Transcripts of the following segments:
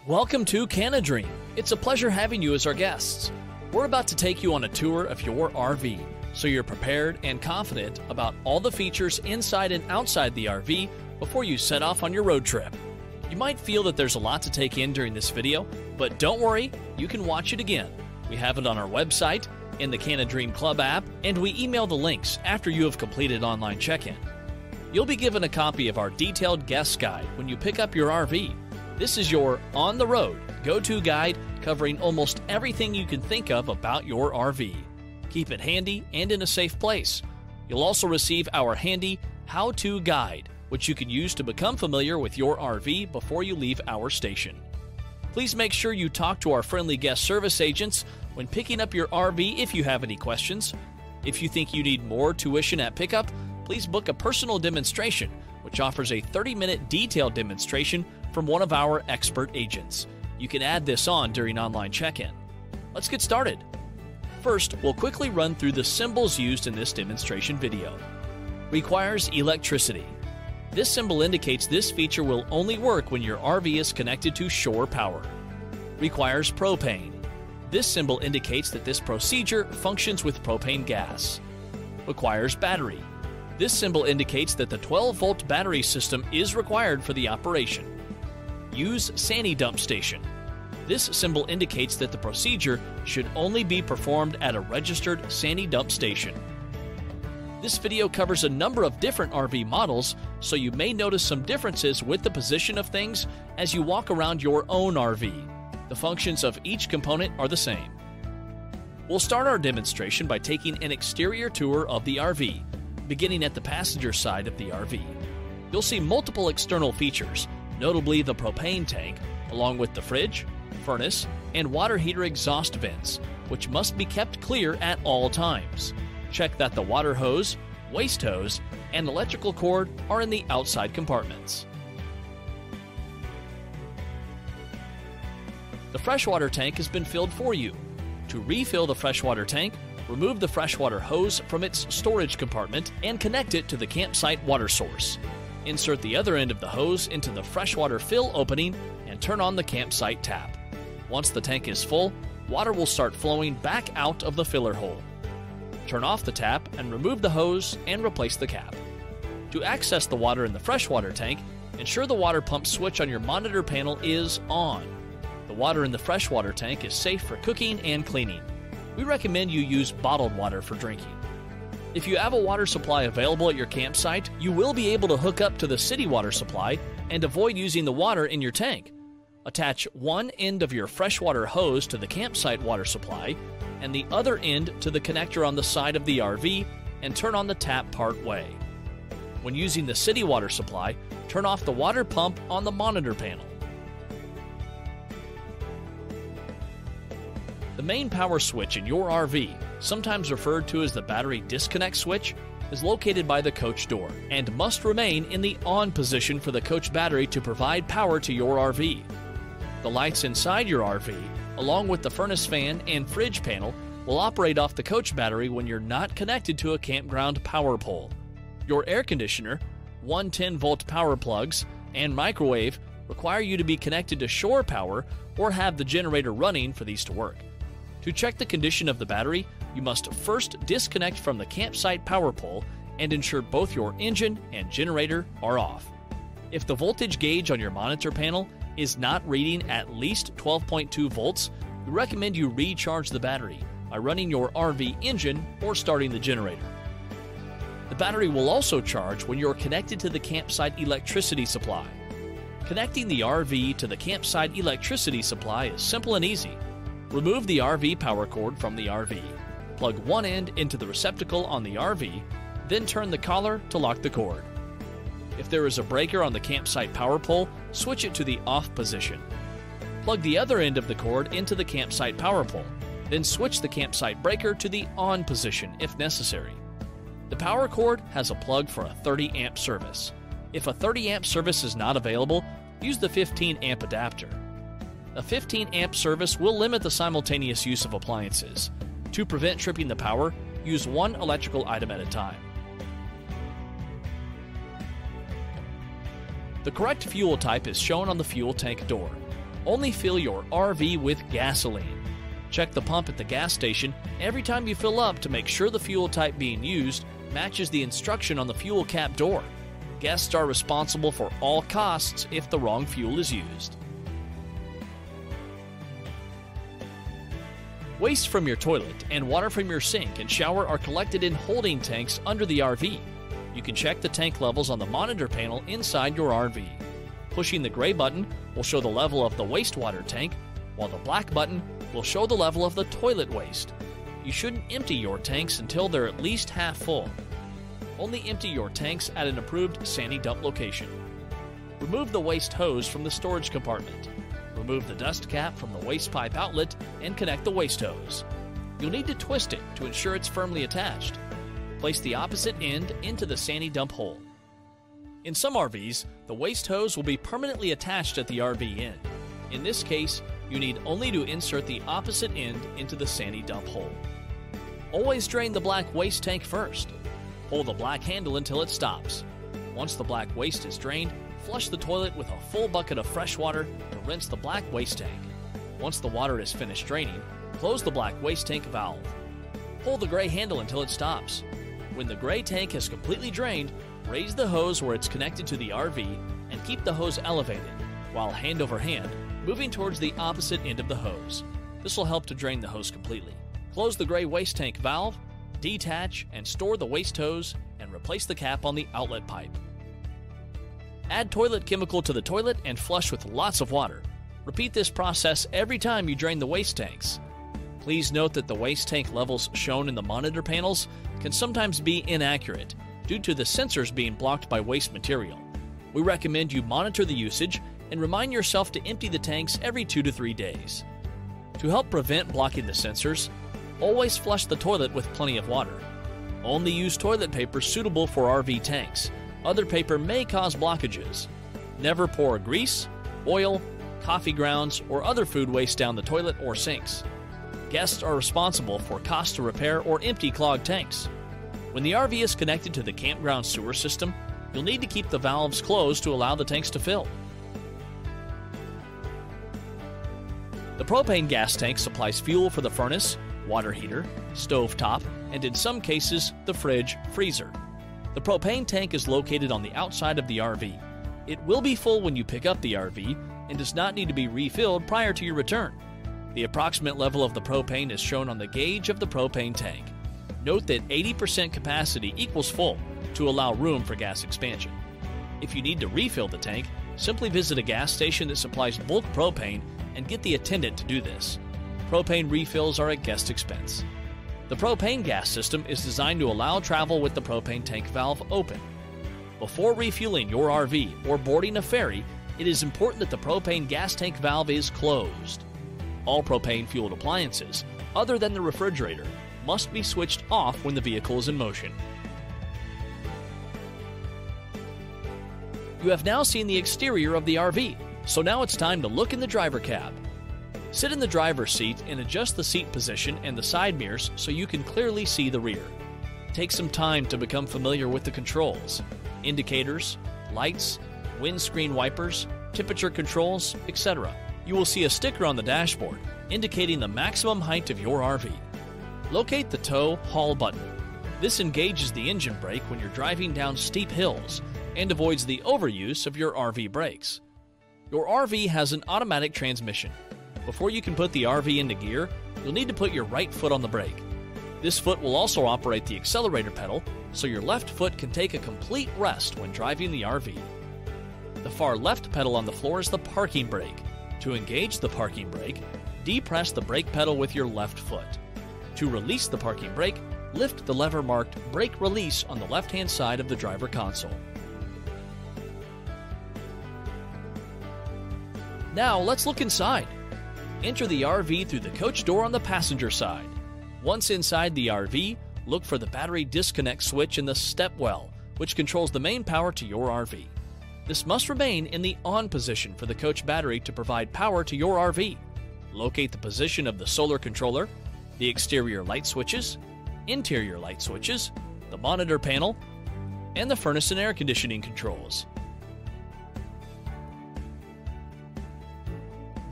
Welcome to CanaDream. It's a pleasure having you as our guests. We're about to take you on a tour of your RV, so you're prepared and confident about all the features inside and outside the RV before you set off on your road trip. You might feel that there's a lot to take in during this video, but don't worry, you can watch it again. We have it on our website, in the CanaDream Club app, and we email the links after you have completed online check-in. You'll be given a copy of our detailed guest guide when you pick up your RV. This is your on-the-road, go-to guide covering almost everything you can think of about your RV. Keep it handy and in a safe place. You'll also receive our handy how-to guide, which you can use to become familiar with your RV before you leave our station. Please make sure you talk to our friendly guest service agents when picking up your RV if you have any questions. If you think you need more tuition at pickup, please book a personal demonstration, which offers a 30-minute detailed demonstration from one of our expert agents. You can add this on during online check-in. Let's get started. First, we'll quickly run through the symbols used in this demonstration video. Requires electricity. This symbol indicates this feature will only work when your RV is connected to shore power. Requires propane. This symbol indicates that this procedure functions with propane gas. Requires battery. This symbol indicates that the 12-volt battery system is required for the operation. Use Sani dump station. This symbol indicates that the procedure should only be performed at a registered Sani dump station. This video covers a number of different RV models, so you may notice some differences with the position of things as you walk around your own RV. The functions of each component are the same. We'll start our demonstration by taking an exterior tour of the RV, beginning at the passenger side of the RV. You'll see multiple external features, notably the propane tank, along with the fridge, furnace, and water heater exhaust vents, which must be kept clear at all times. Check that the water hose, waste hose, and electrical cord are in the outside compartments. The freshwater tank has been filled for you. To refill the freshwater tank, remove the freshwater hose from its storage compartment and connect it to the campsite water source. Insert the other end of the hose into the freshwater fill opening and turn on the campsite tap. Once the tank is full, water will start flowing back out of the filler hole. Turn off the tap and remove the hose and replace the cap. To access the water in the freshwater tank, ensure the water pump switch on your monitor panel is on. The water in the freshwater tank is safe for cooking and cleaning. We recommend you use bottled water for drinking. If you have a water supply available at your campsite, you will be able to hook up to the city water supply and avoid using the water in your tank. Attach one end of your freshwater hose to the campsite water supply and the other end to the connector on the side of the RV and turn on the tap part way. When using the city water supply, turn off the water pump on the monitor panel. The main power switch in your RV, sometimes referred to as the battery disconnect switch, is located by the coach door and must remain in the on position for the coach battery to provide power to your RV. The lights inside your RV, along with the furnace fan and fridge panel, will operate off the coach battery when you're not connected to a campground power pole. Your air conditioner, 110-volt power plugs, and microwave require you to be connected to shore power or have the generator running for these to work. To check the condition of the battery, you must first disconnect from the campsite power pole and ensure both your engine and generator are off. If the voltage gauge on your monitor panel is not reading at least 12.2 volts, we recommend you recharge the battery by running your RV engine or starting the generator. The battery will also charge when you're connected to the campsite electricity supply. Connecting the RV to the campsite electricity supply is simple and easy. Remove the RV power cord from the RV. Plug one end into the receptacle on the RV, then turn the collar to lock the cord. If there is a breaker on the campsite power pole, switch it to the off position. Plug the other end of the cord into the campsite power pole, then switch the campsite breaker to the on position if necessary. The power cord has a plug for a 30-amp service. If a 30-amp service is not available, use the 15-amp adapter. A 15-amp service will limit the simultaneous use of appliances. To prevent tripping the power, use one electrical item at a time. The correct fuel type is shown on the fuel tank door. Only fill your RV with gasoline. Check the pump at the gas station every time you fill up to make sure the fuel type being used matches the instruction on the fuel cap door. Guests are responsible for all costs if the wrong fuel is used. Waste from your toilet and water from your sink and shower are collected in holding tanks under the RV. You can check the tank levels on the monitor panel inside your RV. Pushing the gray button will show the level of the wastewater tank, while the black button will show the level of the toilet waste. You shouldn't empty your tanks until they're at least half full. Only empty your tanks at an approved sandy dump location. Remove the waste hose from the storage compartment. Remove the dust cap from the waste pipe outlet and connect the waste hose. You'll need to twist it to ensure it's firmly attached. Place the opposite end into the sandy dump hole. In some RVs, the waste hose will be permanently attached at the RV end. In this case, you need only to insert the opposite end into the sandy dump hole. Always drain the black waste tank first. Pull the black handle until it stops. Once the black waste is drained, flush the toilet with a full bucket of fresh water to rinse the black waste tank. Once the water is finished draining, close the black waste tank valve. Pull the gray handle until it stops. When the gray tank has completely drained, raise the hose where it's connected to the RV and keep the hose elevated, while hand over hand, moving towards the opposite end of the hose. This will help to drain the hose completely. Close the gray waste tank valve, detach and store the waste hose, and replace the cap on the outlet pipe. Add toilet chemical to the toilet and flush with lots of water. Repeat this process every time you drain the waste tanks. Please note that the waste tank levels shown in the monitor panels can sometimes be inaccurate due to the sensors being blocked by waste material. We recommend you monitor the usage and remind yourself to empty the tanks every 2 to 3 days. To help prevent blocking the sensors, always flush the toilet with plenty of water. Only use toilet paper suitable for RV tanks. Other paper may cause blockages. Never pour grease, oil, coffee grounds, or other food waste down the toilet or sinks. Guests are responsible for costs to repair or empty clogged tanks. When the RV is connected to the campground sewer system, you'll need to keep the valves closed to allow the tanks to fill. The propane gas tank supplies fuel for the furnace, water heater, stove top, and in some cases, the fridge, freezer. The propane tank is located on the outside of the RV. It will be full when you pick up the RV and does not need to be refilled prior to your return. The approximate level of the propane is shown on the gauge of the propane tank. Note that 80% capacity equals full to allow room for gas expansion. If you need to refill the tank, simply visit a gas station that supplies bulk propane and get the attendant to do this. Propane refills are at guest expense. The propane gas system is designed to allow travel with the propane tank valve open. Before refueling your RV or boarding a ferry, it is important that the propane gas tank valve is closed. All propane-fueled appliances, other than the refrigerator, must be switched off when the vehicle is in motion. You have now seen the exterior of the RV, so now it's time to look in the driver cab. Sit in the driver's seat and adjust the seat position and the side mirrors so you can clearly see the rear. Take some time to become familiar with the controls, indicators, lights, windscreen wipers, temperature controls, etc. You will see a sticker on the dashboard indicating the maximum height of your RV. Locate the tow haul button. This engages the engine brake when you're driving down steep hills and avoids the overuse of your RV brakes. Your RV has an automatic transmission. Before you can put the RV into gear, you'll need to put your right foot on the brake. This foot will also operate the accelerator pedal, so your left foot can take a complete rest when driving the RV. The far left pedal on the floor is the parking brake. To engage the parking brake, depress the brake pedal with your left foot. To release the parking brake, lift the lever marked Brake Release on the left-hand side of the driver console. Now let's look inside. Enter the RV through the coach door on the passenger side. Once inside the RV, look for the battery disconnect switch in the step well, which controls the main power to your RV. This must remain in the on position for the coach battery to provide power to your RV. Locate the position of the solar controller, the exterior light switches, interior light switches, the monitor panel, and the furnace and air conditioning controls.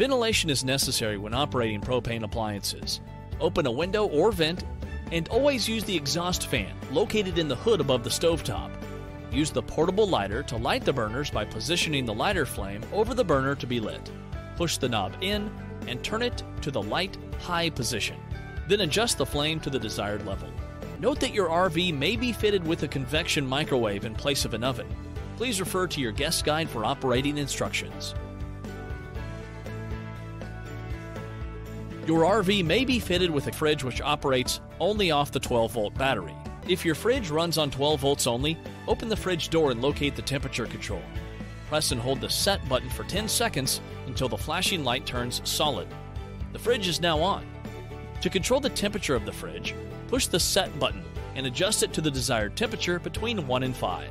Ventilation is necessary when operating propane appliances. Open a window or vent, and always use the exhaust fan located in the hood above the stovetop. Use the portable lighter to light the burners by positioning the lighter flame over the burner to be lit. Push the knob in and turn it to the light high position. Then adjust the flame to the desired level. Note that your RV may be fitted with a convection microwave in place of an oven. Please refer to your guest guide for operating instructions. Your RV may be fitted with a fridge which operates only off the 12-volt battery. If your fridge runs on 12 volts only, open the fridge door and locate the temperature control. Press and hold the set button for 10 seconds until the flashing light turns solid. The fridge is now on. To control the temperature of the fridge, push the set button and adjust it to the desired temperature between 1 and 5.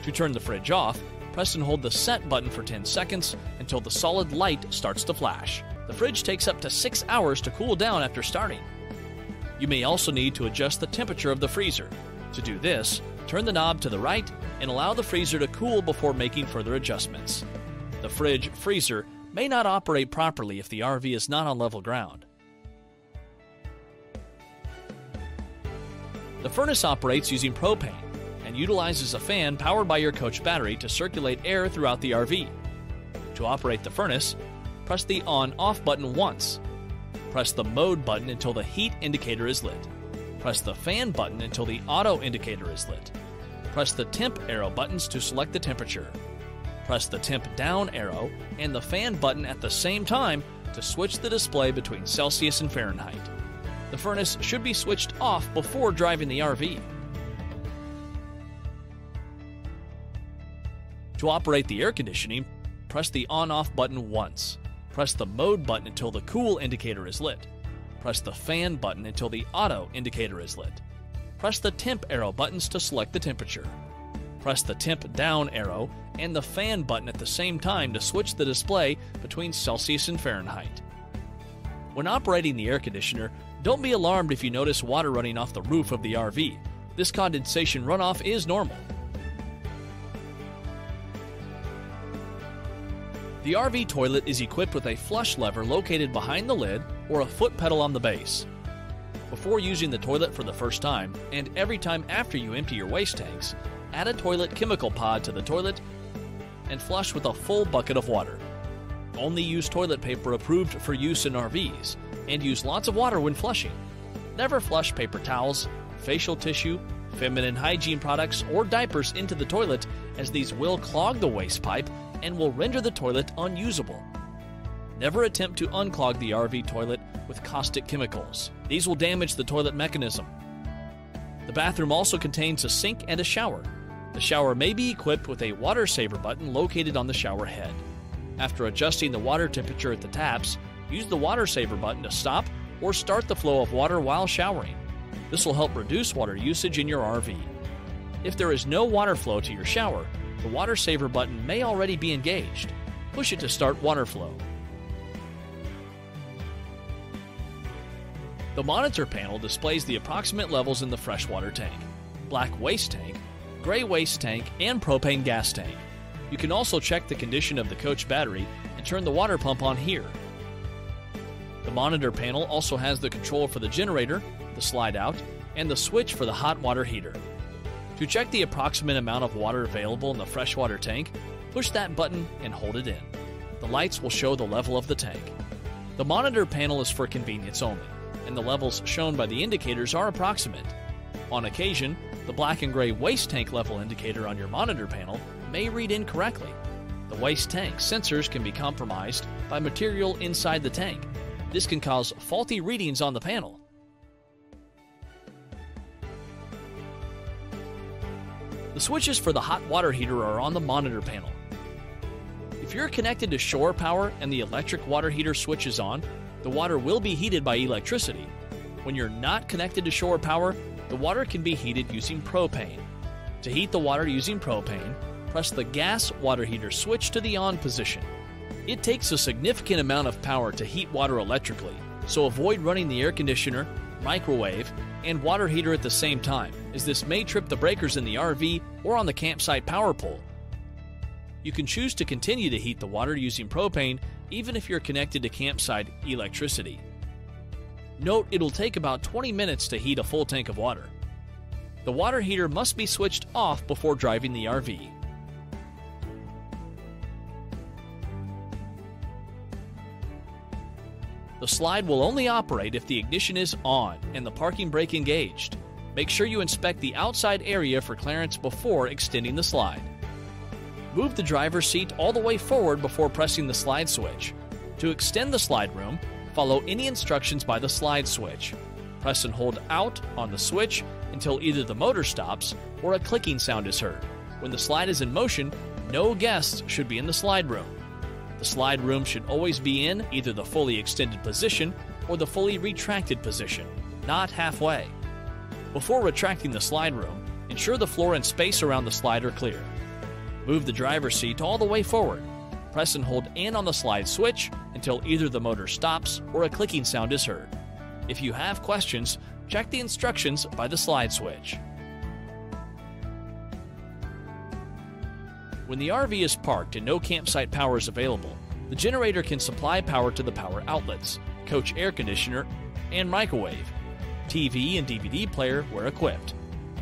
To turn the fridge off, press and hold the set button for 10 seconds until the solid light starts to flash. The fridge takes up to 6 hours to cool down after starting. You may also need to adjust the temperature of the freezer. To do this, turn the knob to the right and allow the freezer to cool before making further adjustments. The freezer may not operate properly if the RV is not on level ground. The furnace operates using propane and utilizes a fan powered by your coach battery to circulate air throughout the RV. To operate the furnace, press the on-off button once. Press the mode button until the heat indicator is lit. Press the fan button until the auto indicator is lit. Press the temp arrow buttons to select the temperature. Press the temp down arrow and the fan button at the same time to switch the display between Celsius and Fahrenheit. The furnace should be switched off before driving the RV. To operate the air conditioning, press the on-off button once. Press the mode button until the cool indicator is lit. Press the fan button until the auto indicator is lit. Press the temp arrow buttons to select the temperature. Press the temp down arrow and the fan button at the same time to switch the display between Celsius and Fahrenheit. When operating the air conditioner, don't be alarmed if you notice water running off the roof of the RV. This condensation runoff is normal. The RV toilet is equipped with a flush lever located behind the lid or a foot pedal on the base. Before using the toilet for the first time, and every time after you empty your waste tanks, add a toilet chemical pod to the toilet and flush with a full bucket of water. Only use toilet paper approved for use in RVs, and use lots of water when flushing. Never flush paper towels, facial tissue, feminine hygiene products, or diapers into the toilet, as these will clog the waste pipe and will render the toilet unusable. Never attempt to unclog the RV toilet with caustic chemicals. These will damage the toilet mechanism. The bathroom also contains a sink and a shower. The shower may be equipped with a water saver button located on the shower head. After adjusting the water temperature at the taps, use the water saver button to stop or start the flow of water while showering. This will help reduce water usage in your RV. If there is no water flow to your shower, the water saver button may already be engaged. Push it to start water flow. The monitor panel displays the approximate levels in the freshwater tank, black waste tank, gray waste tank, and propane gas tank. You can also check the condition of the coach battery and turn the water pump on here. The monitor panel also has the control for the generator, the slide out, and the switch for the hot water heater. To check the approximate amount of water available in the freshwater tank, push that button and hold it in. The lights will show the level of the tank. The monitor panel is for convenience only, and the levels shown by the indicators are approximate. On occasion, the black and gray waste tank level indicator on your monitor panel may read incorrectly. The waste tank sensors can be compromised by material inside the tank. This can cause faulty readings on the panel. The switches for the hot water heater are on the monitor panel. If you're connected to shore power and the electric water heater switch is on, the water will be heated by electricity. When you're not connected to shore power, the water can be heated using propane. To heat the water using propane, press the gas water heater switch to the on position. It takes a significant amount of power to heat water electrically, so avoid running the air conditioner, microwave, and water heater at the same time, as this may trip the breakers in the RV or on the campsite power pole. You can choose to continue to heat the water using propane even if you're connected to campsite electricity. Note it'll take about 20 minutes to heat a full tank of water. The water heater must be switched off before driving the RV. The slide will only operate if the ignition is on and the parking brake engaged. Make sure you inspect the outside area for clearance before extending the slide. Move the driver's seat all the way forward before pressing the slide switch. To extend the slide room, follow any instructions by the slide switch. Press and hold out on the switch until either the motor stops or a clicking sound is heard. When the slide is in motion, no guests should be in the slide room. The slide room should always be in either the fully extended position or the fully retracted position, not halfway. Before retracting the slide room, ensure the floor and space around the slide are clear. Move the driver's seat all the way forward. Press and hold in on the slide switch until either the motor stops or a clicking sound is heard. If you have questions, check the instructions by the slide switch. When the RV is parked and no campsite power is available, the generator can supply power to the power outlets, coach air conditioner, and microwave. TV and DVD player where equipped.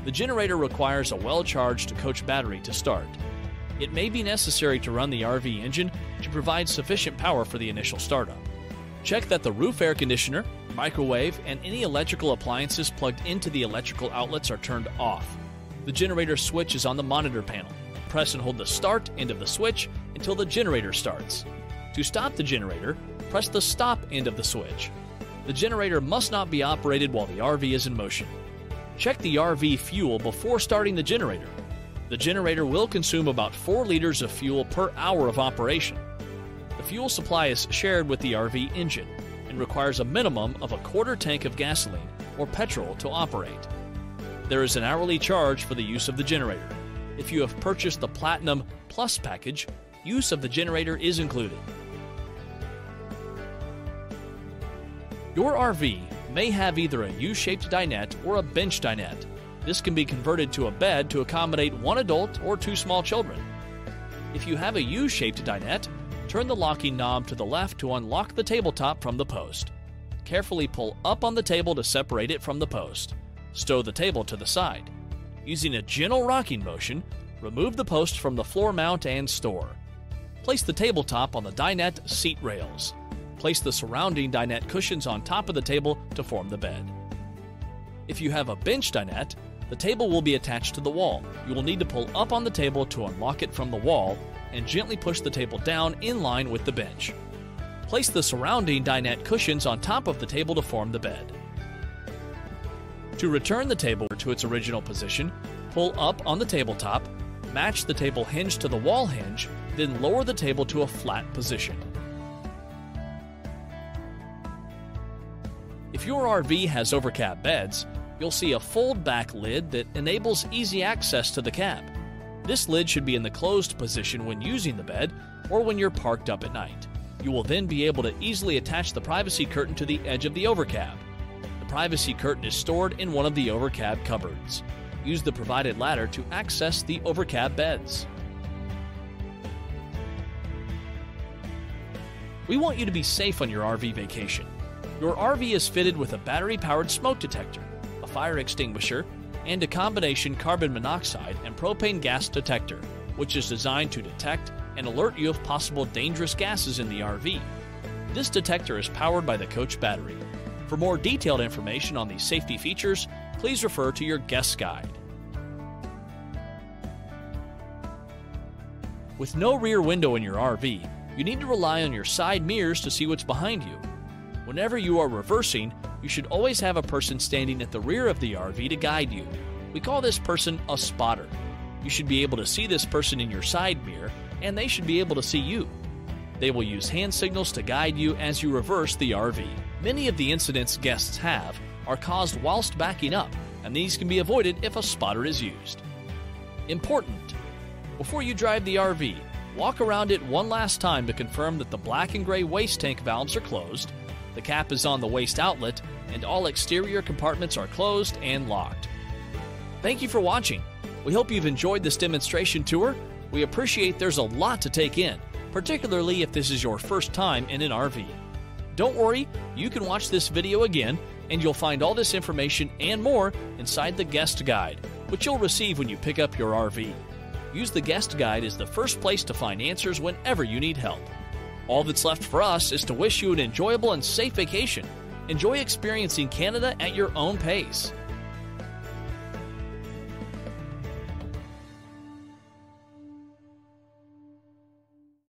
The generator requires a well-charged coach battery to start. It may be necessary to run the RV engine to provide sufficient power for the initial startup. Check that the roof air conditioner, microwave, and any electrical appliances plugged into the electrical outlets are turned off. The generator switch is on the monitor panel. Press and hold the start end of the switch until the generator starts. To stop the generator, press the stop end of the switch. The generator must not be operated while the RV is in motion. Check the RV fuel before starting the generator. The generator will consume about 4 liters of fuel per hour of operation. The fuel supply is shared with the RV engine and requires a minimum of a quarter tank of gasoline or petrol to operate. There is an hourly charge for the use of the generator. If you have purchased the Platinum Plus package, use of the generator is included. Your RV may have either a U-shaped dinette or a bench dinette. This can be converted to a bed to accommodate 1 adult or 2 small children. If you have a U-shaped dinette, turn the locking knob to the left to unlock the tabletop from the post. Carefully pull up on the table to separate it from the post. Stow the table to the side. Using a gentle rocking motion, remove the post from the floor mount and store. Place the tabletop on the dinette seat rails. Place the surrounding dinette cushions on top of the table to form the bed. If you have a bench dinette, the table will be attached to the wall. You will need to pull up on the table to unlock it from the wall and gently push the table down in line with the bench. Place the surrounding dinette cushions on top of the table to form the bed. To return the table to its original position, pull up on the tabletop, match the table hinge to the wall hinge, then lower the table to a flat position. If your RV has overcab beds, you'll see a fold-back lid that enables easy access to the cab. This lid should be in the closed position when using the bed or when you're parked up at night. You will then be able to easily attach the privacy curtain to the edge of the overcab. The privacy curtain is stored in one of the overcab cupboards. Use the provided ladder to access the overcab beds. We want you to be safe on your RV vacation. Your RV is fitted with a battery-powered smoke detector, a fire extinguisher, and a combination carbon monoxide and propane gas detector, which is designed to detect and alert you of possible dangerous gases in the RV. This detector is powered by the coach battery. For more detailed information on these safety features, please refer to your guest guide. With no rear window in your RV, you need to rely on your side mirrors to see what's behind you. Whenever you are reversing, you should always have a person standing at the rear of the RV to guide you. We call this person a spotter. You should be able to see this person in your side mirror, and they should be able to see you. They will use hand signals to guide you as you reverse the RV. Many of the incidents guests have are caused whilst backing up, and these can be avoided if a spotter is used. Important: before you drive the RV, walk around it one last time to confirm that the black and gray waste tank valves are closed, the cap is on the waste outlet, and all exterior compartments are closed and locked. Thank you for watching. We hope you've enjoyed this demonstration tour. We appreciate there's a lot to take in, particularly if this is your first time in an RV. Don't worry, you can watch this video again, and you'll find all this information and more inside the guest guide, which you'll receive when you pick up your RV. Use the guest guide as the first place to find answers whenever you need help. All that's left for us is to wish you an enjoyable and safe vacation. Enjoy experiencing Canada at your own pace.